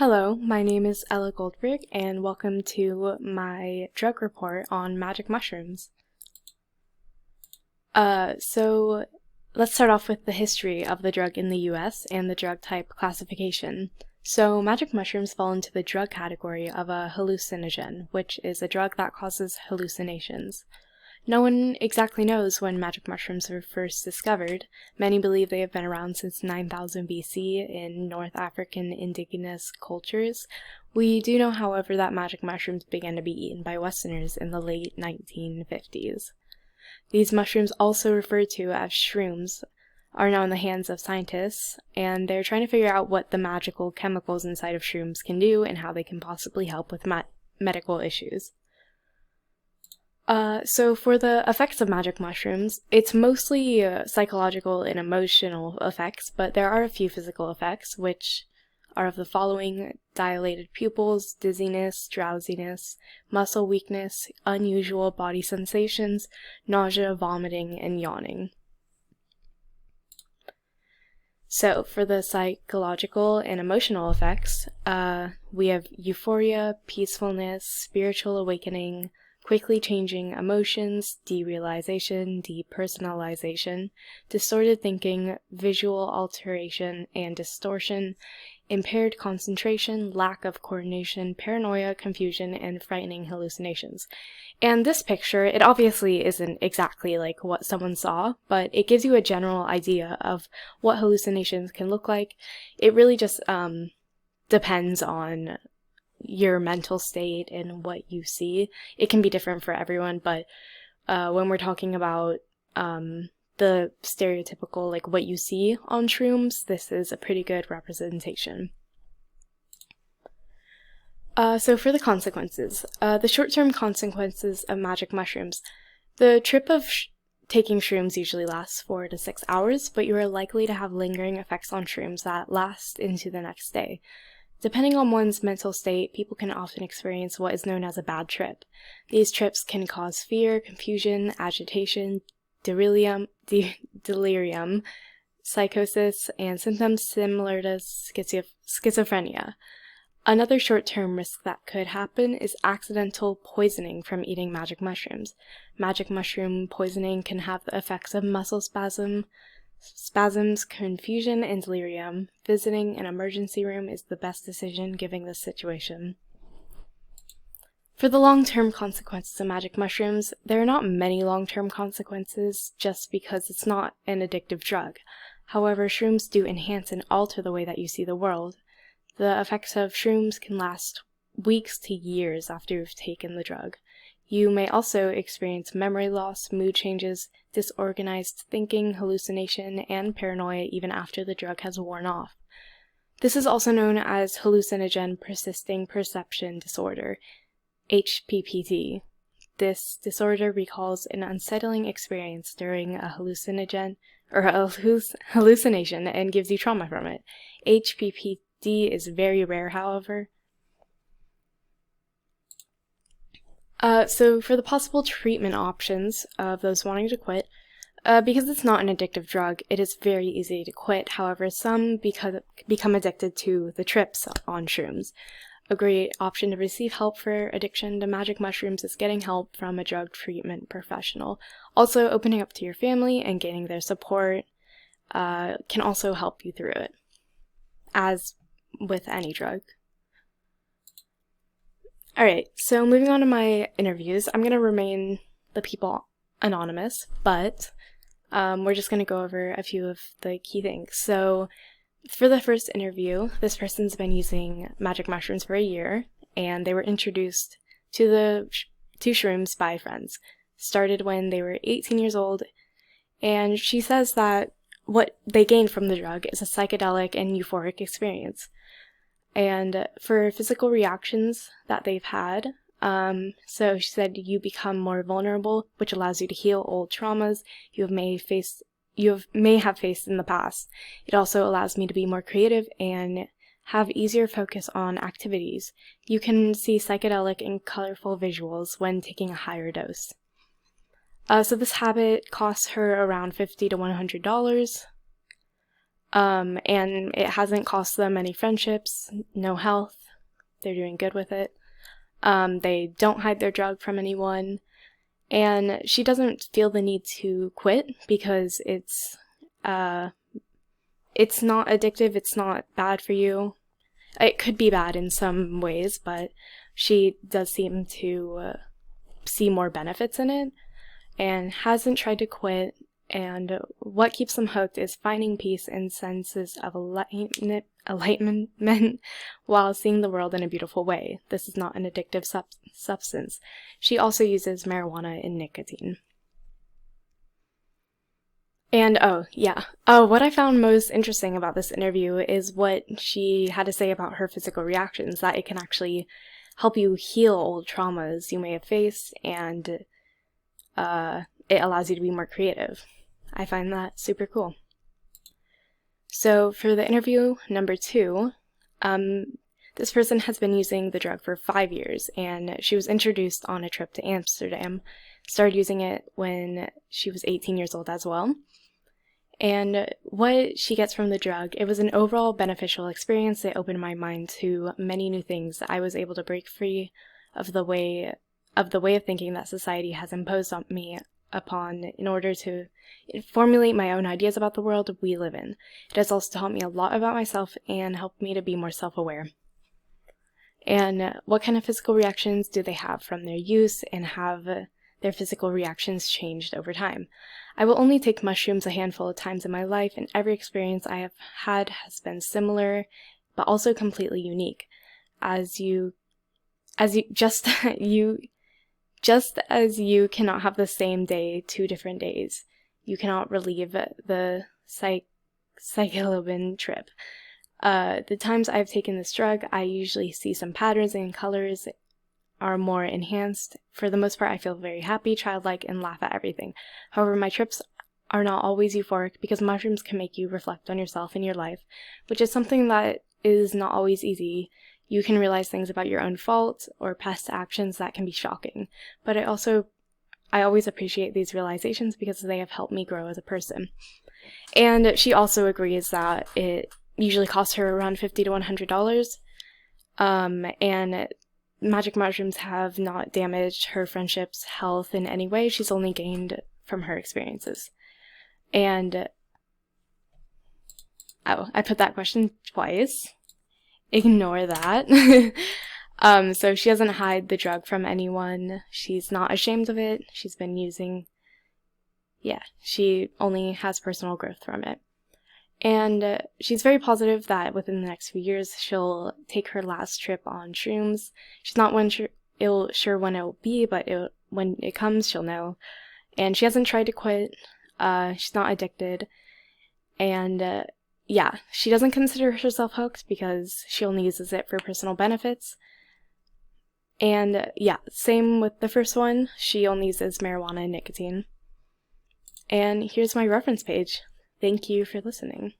Hello, my name is Ella Goldberg, and welcome to my drug report on magic mushrooms. So let's start off with the history of the drug in the US and the drug type classification. So magic mushrooms fall into the drug category of a hallucinogen, which is a drug that causes hallucinations. No one exactly knows when magic mushrooms were first discovered. Many believe they have been around since 9000 BC in North African indigenous cultures. We do know, however, that magic mushrooms began to be eaten by Westerners in the late 1950s. These mushrooms, also referred to as shrooms, are now in the hands of scientists, and they're trying to figure out what the magical chemicals inside of shrooms can do and how they can possibly help with medical issues. So for the effects of magic mushrooms, it's mostly psychological and emotional effects, but there are a few physical effects, which are of the following: dilated pupils, dizziness, drowsiness, muscle weakness, unusual body sensations, nausea, vomiting, and yawning. So for the psychological and emotional effects, we have euphoria, peacefulness, spiritual awakening, quickly changing emotions, derealization, depersonalization, distorted thinking, visual alteration and distortion, impaired concentration, lack of coordination, paranoia, confusion, and frightening hallucinations. And this picture, it obviously isn't exactly like what someone saw, but it gives you a general idea of what hallucinations can look like. It really just depends on your mental state and what you see. It can be different for everyone, but when we're talking about the stereotypical, like what you see on shrooms, this is a pretty good representation. So for the consequences, the short-term consequences of magic mushrooms. The trip of taking shrooms usually lasts 4 to 6 hours, but you are likely to have lingering effects on shrooms that last into the next day. Depending on one's mental state, people can often experience what is known as a bad trip. These trips can cause fear, confusion, agitation, delirium, psychosis, and symptoms similar to schizophrenia. Another short-term risk that could happen is accidental poisoning from eating magic mushrooms. Magic mushroom poisoning can have the effects of muscle spasms, confusion, and delirium. Visiting an emergency room is the best decision given this situation. For the long-term consequences of magic mushrooms, there are not many long-term consequences just because it's not an addictive drug. However, shrooms do enhance and alter the way that you see the world. The effects of shrooms can last weeks to years after you've taken the drug. You may also experience memory loss, mood changes, disorganized thinking, hallucination, and paranoia even after the drug has worn off. This is also known as hallucinogen persisting perception disorder, HPPD. This disorder recalls an unsettling experience during a hallucination and gives you trauma from it. HPPD is very rare, however. So for the possible treatment options of those wanting to quit, because it's not an addictive drug, it is very easy to quit. However, some become addicted to the trips on shrooms. A great option to receive help for addiction to magic mushrooms is getting help from a drug treatment professional. Also, opening up to your family and gaining their support can also help you through it, as with any drug. Alright, so moving on to my interviews, I'm going to remain the people anonymous, but we're just going to go over a few of the key things. So for the first interview, this person's been using magic mushrooms for a year, and they were introduced to shrooms by friends. Started when they were 18 years old, and she says that what they gained from the drug is a psychedelic and euphoric experience. And for physical reactions that they've had, so she said you become more vulnerable, which allows you to heal old traumas you may have faced in the past. It also allows me to be more creative and have easier focus on activities. You can see psychedelic and colorful visuals when taking a higher dose. So this habit costs her around $50 to $100. And it hasn't cost them any friendships, no health. They're doing good with it. They don't hide their drug from anyone. And she doesn't feel the need to quit because it's not addictive, it's not bad for you. It could be bad in some ways, but she does seem to see more benefits in it and hasn't tried to quit. And what keeps them hooked is finding peace and senses of enlightenment while seeing the world in a beautiful way. This is not an addictive substance. She also uses marijuana and nicotine. And what I found most interesting about this interview is what she had to say about her physical reactions, that it can actually help you heal old traumas you may have faced, and it allows you to be more creative. I find that super cool. So for the interview number 2, this person has been using the drug for 5 years, and she was introduced on a trip to Amsterdam, started using it when she was 18 years old as well. And what she gets from the drug, it was an overall beneficial experience. It opened my mind to many new things. I was able to break free of the way of thinking that society has imposed on me in order to formulate my own ideas about the world we live in. It has also taught me a lot about myself and helped me to be more self-aware. And what kind of physical reactions do they have from their use, and have their physical reactions changed over time? I will only take mushrooms a handful of times in my life, and every experience I have had has been similar, but also completely unique. Just as you cannot have the same day 2 different days, you cannot relieve the psilocybin trip. The times I've taken this drug, I usually see some patterns and colors are more enhanced. For the most part, I feel very happy, childlike, and laugh at everything. However, my trips are not always euphoric because mushrooms can make you reflect on yourself and your life, which is something that is not always easy. You can realize things about your own faults or past actions that can be shocking, but I always appreciate these realizations because they have helped me grow as a person. And she also agrees that it usually costs her around $50 to $100, and magic mushrooms have not damaged her friendships, health in any way. She's only gained from her experiences. And I put that question twice. Ignore that. So she doesn't hide the drug from anyone. She's not ashamed of it. She's been using, she only has personal growth from it. And she's very positive that within the next few years she'll take her last trip on shrooms. She's not sure when it will be, but when it comes, she'll know. And she hasn't tried to quit. She's not addicted. And she doesn't consider herself hooked because she only uses it for personal benefits. And same with the first one. She only uses marijuana and nicotine. And here's my reference page. Thank you for listening.